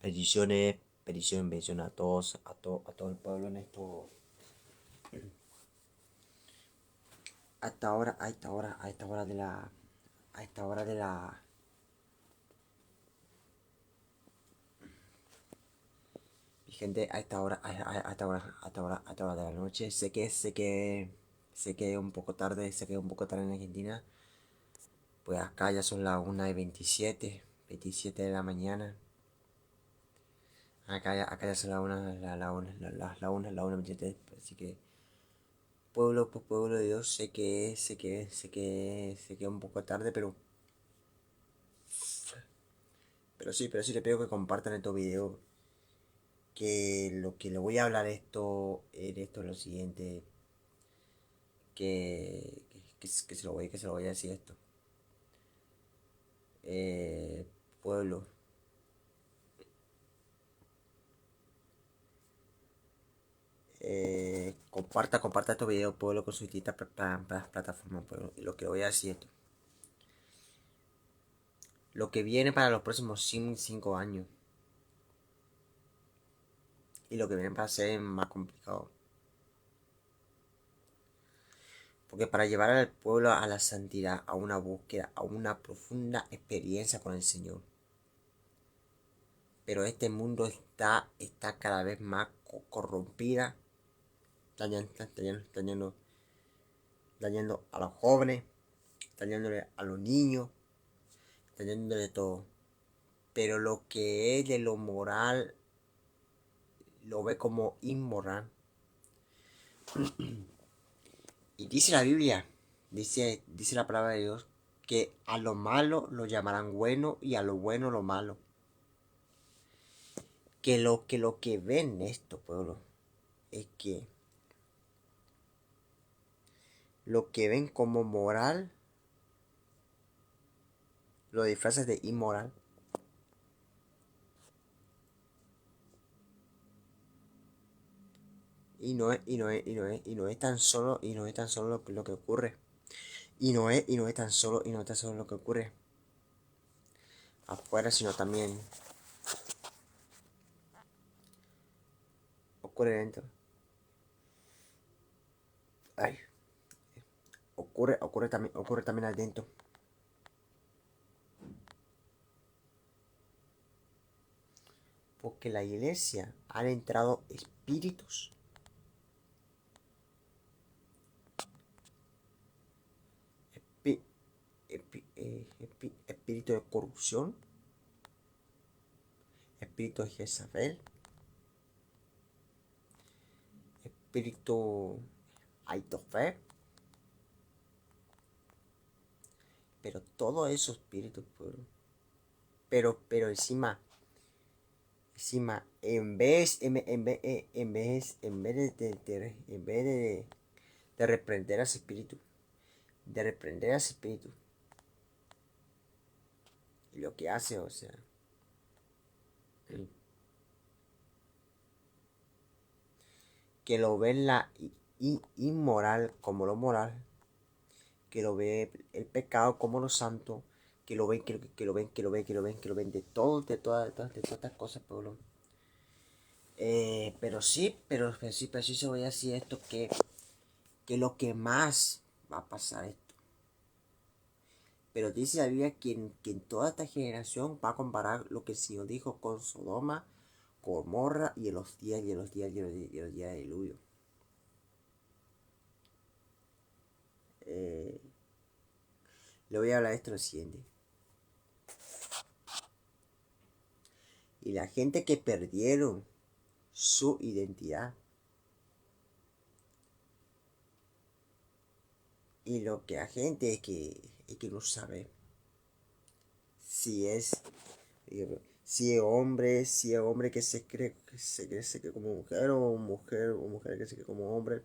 Bendiciones, bendiciones a todos, a todo el pueblo en esto. A esta hora de la, mi gente, a esta hora de la noche. Sé que es un poco tarde, sé que es un poco tarde en Argentina. Pues acá ya son las 1:27 de la mañana. Acá ya son las 1, la 1:27, así que pueblo, pues pueblo de Dios, sé que es un poco tarde, pero sí le pido que compartan estos videos. Que lo que le voy a hablar en esto es lo siguiente. Que se lo voy a decir esto. Eh, pueblo. Comparta estos videos, pueblo, con sus distintas plataformas, pueblo. Y lo que voy a decir esto. Lo que viene para los próximos 5 años. Y lo que viene para ser más complicado. Porque para llevar al pueblo a la santidad, a una búsqueda, a una profunda experiencia con el Señor. Pero este mundo está cada vez más corrompida, dañando a los jóvenes, dañándole a los niños, dañándole todo. Pero lo que es de lo moral lo ve como inmoral. Y dice la Biblia, dice la palabra de Dios, que a lo malo lo llamarán bueno y a lo bueno lo malo. Que lo que ven esto, pueblo, es que lo que ven como moral lo disfrazas de inmoral. Y no es tan solo, lo que ocurre. Y no es tan solo lo que ocurre afuera, sino también ocurre dentro. Ay, ocurre también adentro. Porque la iglesia han entrado espi- espíritu de corrupción, espíritu de Jezabel, espíritu Aitofel, pero todos esos espíritus, pero encima, en vez de reprender a ese espíritu, y lo que hace, o sea, que lo ven la inmoral como lo moral, que lo ve el pecado como lo santo, que lo ven de todo, de todas estas cosas, pueblo. Pero sí se voy a decir esto, que lo que más va a pasar esto. Pero dice la Biblia que en toda esta generación va a comparar lo que el Señor dijo con Sodoma, Gomorra y en los días de diluvio. Le voy a hablar de esto lo siguiente. Y la gente que perdieron su identidad, y lo que la gente es que no sabe si es si es hombre que se cree como mujer, o mujer que se cree como hombre,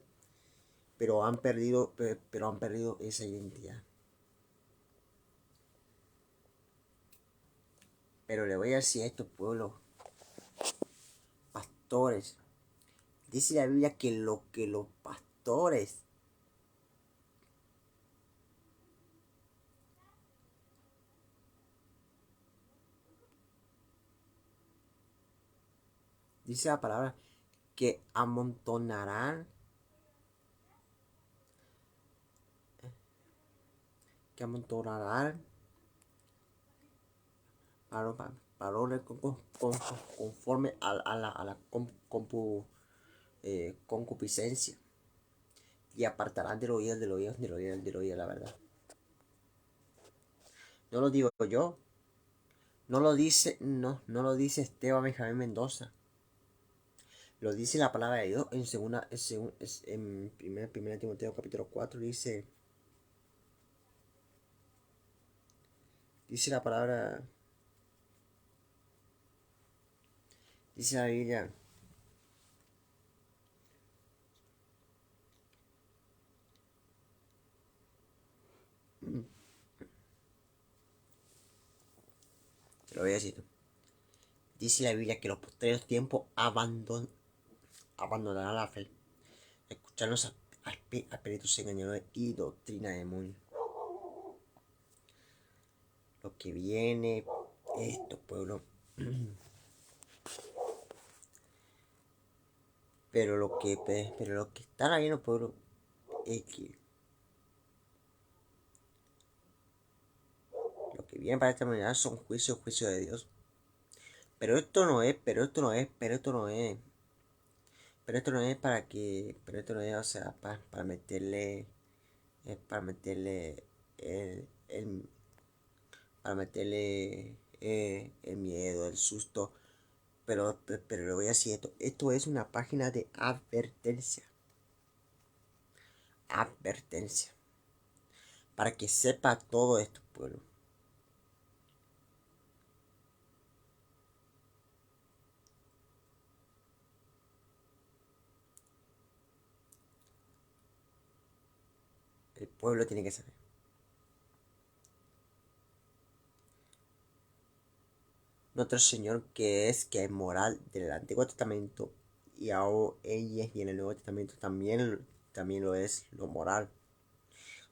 pero han perdido esa identidad. Pero le voy a decir a estos pueblos, pastores, dice la Biblia que lo que los pastores dice la palabra que amontonarán, que amontonarán varones conforme a la concupiscencia, y apartarán del oído, la verdad. No lo digo yo, no lo dice Esteban Benjamín Mendoza, lo dice la palabra de Dios en 1 Timoteo capítulo 4, dice la palabra, dice la Biblia. Te lo voy a decir. Dice la Biblia que los posteriores tiempos abandonarán la fe, escucharnos a espíritus engañadores y doctrina de demonios. Lo que viene, esto, pueblo. Pero lo que están ahí en el pueblo es que lo que viene para esta humanidad son juicios de Dios. Pero esto no es pero esto no es, o sea, para meterle, para meterle el para meterle el miedo, el susto. Pero le voy a decir esto es una página de advertencia, para que sepa todo esto, pueblo. El pueblo tiene que saber. Nuestro Señor, que es moral del Antiguo Testamento, y ahora ella y en el Nuevo Testamento también lo es, lo moral.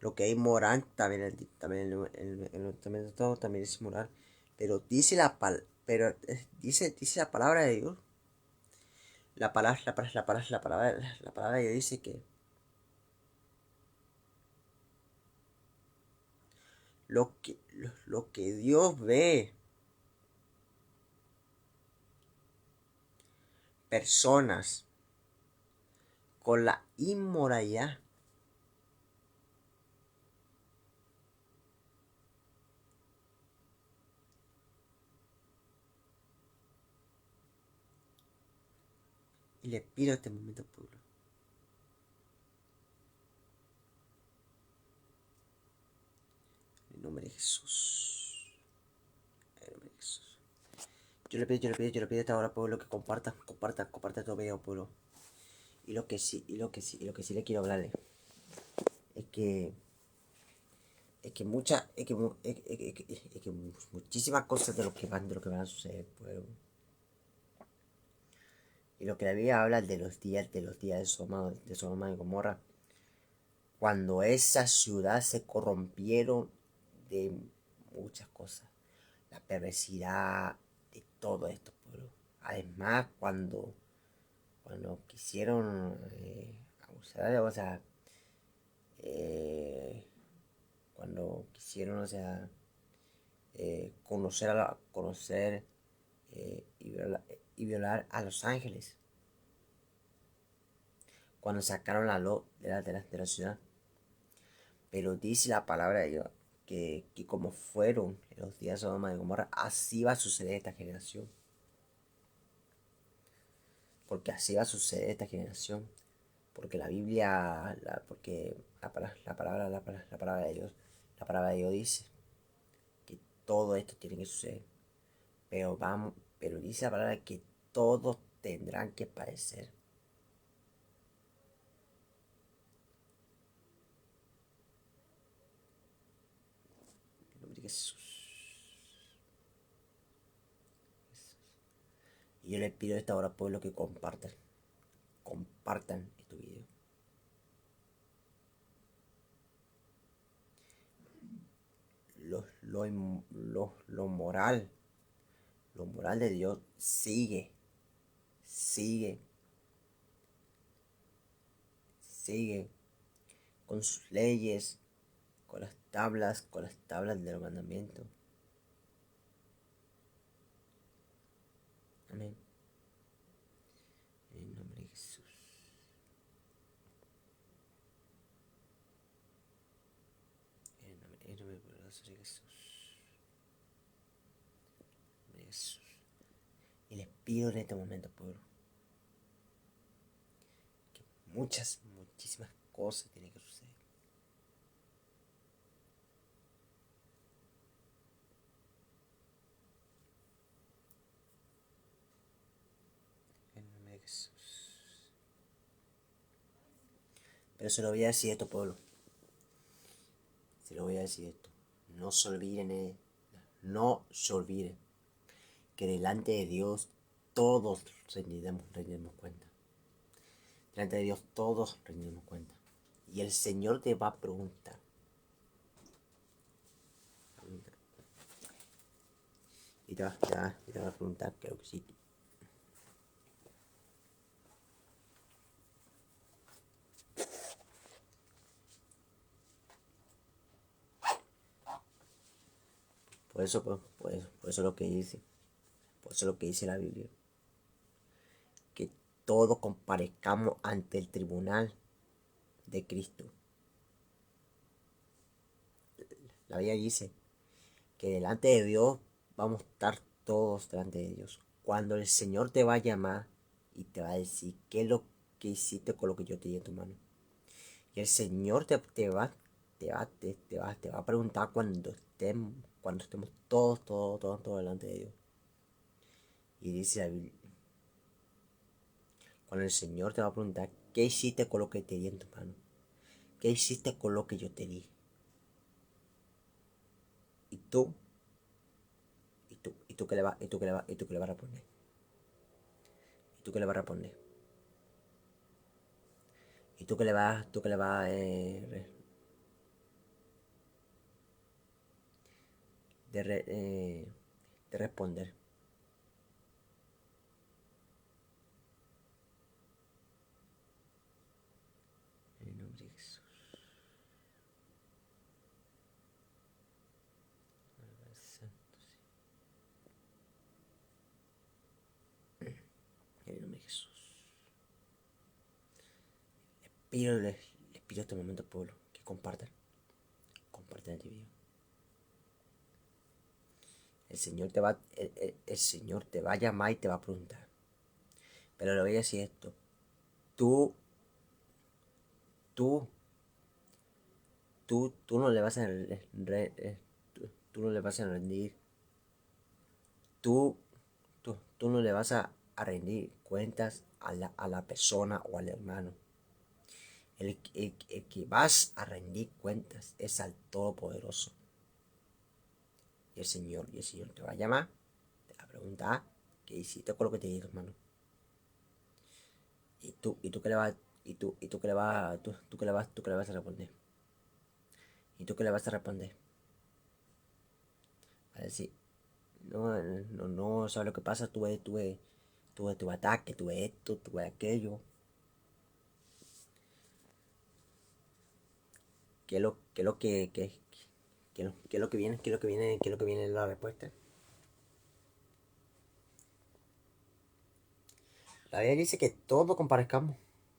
Lo que es moral también en el Nuevo Testamento también es moral. Pero dice la palabra de Dios. La palabra de Dios dice que lo que Dios ve, personas con la inmoralidad, y le pido este momento, pueblo, en el nombre de Jesús, en el nombre de Jesús. Yo le pido a esta hora, pueblo, que compartan todo video, pueblo. Y lo que sí le quiero hablarle es que muchísimas cosas de lo que van a suceder, pueblo. Y lo que la Biblia habla de Sodoma y Gomorra, cuando esa ciudad se corrompieron de muchas cosas, la perversidad de todo esto, pueblo. Además, cuando quisieron abusar, o sea, cuando quisieron, o sea, conocer y violar a los ángeles, cuando sacaron la luz de la ciudad. Pero dice la palabra de Dios que como fueron en los días de Sodoma y Gomorra, así va a suceder esta generación. Porque así va a suceder esta generación. Porque la Biblia, porque la palabra de Dios dice que todo esto tiene que suceder. Pero dice la palabra que todos tendrán que padecer. En nombre de Jesús. Y yo le pido a esta hora, pueblo, que compartan este video. Lo moral de Dios sigue sigue, sigue con sus leyes, con las tablas del mandamiento. Amén. En el nombre de Jesús. En el nombre poderoso de Jesús. De Jesús. Y les pido en este momento, pueblo, que muchísimas cosas tienen que suceder. En el nombre de Jesús. Pero se lo voy a decir esto, pueblo. Se lo voy a decir esto. No se olviden, que delante de Dios todos rendiremos cuenta. Delante de Dios todos rendiremos cuenta. Y el Señor te va a preguntar. Y te va a preguntar, creo que sí. Por eso lo que dice. Por eso lo que dice la Biblia. Que todos comparezcamos ante el tribunal de Cristo. La Biblia dice que delante de Dios vamos a estar todos delante de Dios. Cuando el Señor te va a llamar y te va a decir qué es lo que hiciste con lo que yo te di en tu mano. Y el Señor te va a preguntar cuando estemos todos delante de Dios. Y dice la Biblia, cuando el Señor te va a preguntar qué hiciste con lo que te di en tu mano, qué hiciste con lo que yo te di. Y tú qué le vas a responder. Y tú qué le vas a responder. Y tú qué le vas de responder. En el nombre de Jesús. En el nombre de Jesús. Les pido este momento, pueblo, que compartan este video. El Señor te va a llamar y te va a preguntar. Pero le voy a decir esto. Tú no le vas a tú no le vas a rendir. Tú no le vas a rendir cuentas a la persona o al hermano. El que vas a rendir cuentas es al Todopoderoso. Y el Señor te va a llamar, te va a preguntar qué hiciste con lo que te di, hermano. Y tú qué le vas, tú qué le vas, tú qué le vas a responder. Y tú qué le vas a responder. A decir, no, ¿sabes lo que pasa? Tuve tu ataque, tuve esto, tuve aquello. ¿Qué es lo que viene la respuesta? La Biblia dice que todos comparezcamos,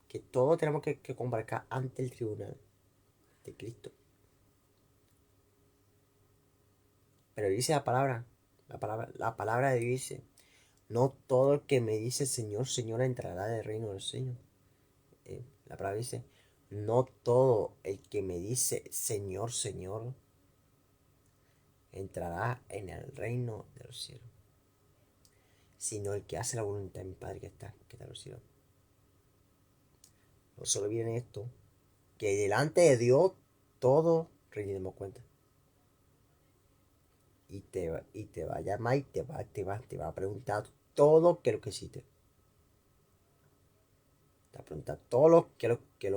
que todos tenemos que comparecer ante el tribunal de Cristo. Pero dice la palabra de Dios dice, no todo el que me dice Señor, Señor entrará del reino del Señor. La palabra dice, no todo el que me dice Señor, Señor entrará en el reino de los cielos, sino el que hace la voluntad de mi Padre que está en los cielos. No solo viene esto, que delante de Dios todos rendiremos cuenta. Y te va a llamar y te va a preguntar todo lo que hiciste. Te va a preguntar todo lo que tú qué es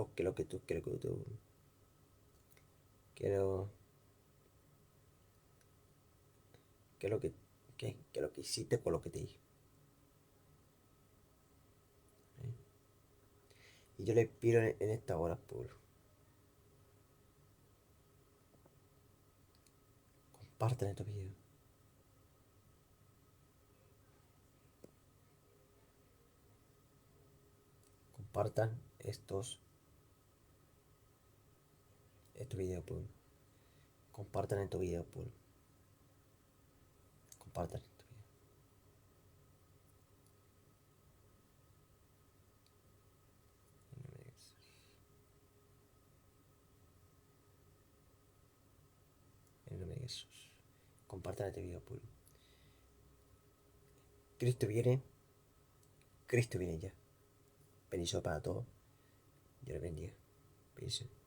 lo que hiciste con lo que te dije. Y yo les pido en esta hora, pueblo. Compartan estos videos. Compartan estos videos, pueblo. Compartan estos videos, pueblo. Compartan estos videos. En nombre de Jesús. Compartan este video, pueblo. Cristo viene. Cristo viene ya. Bendición para todos. Dios les bendiga. Bendición.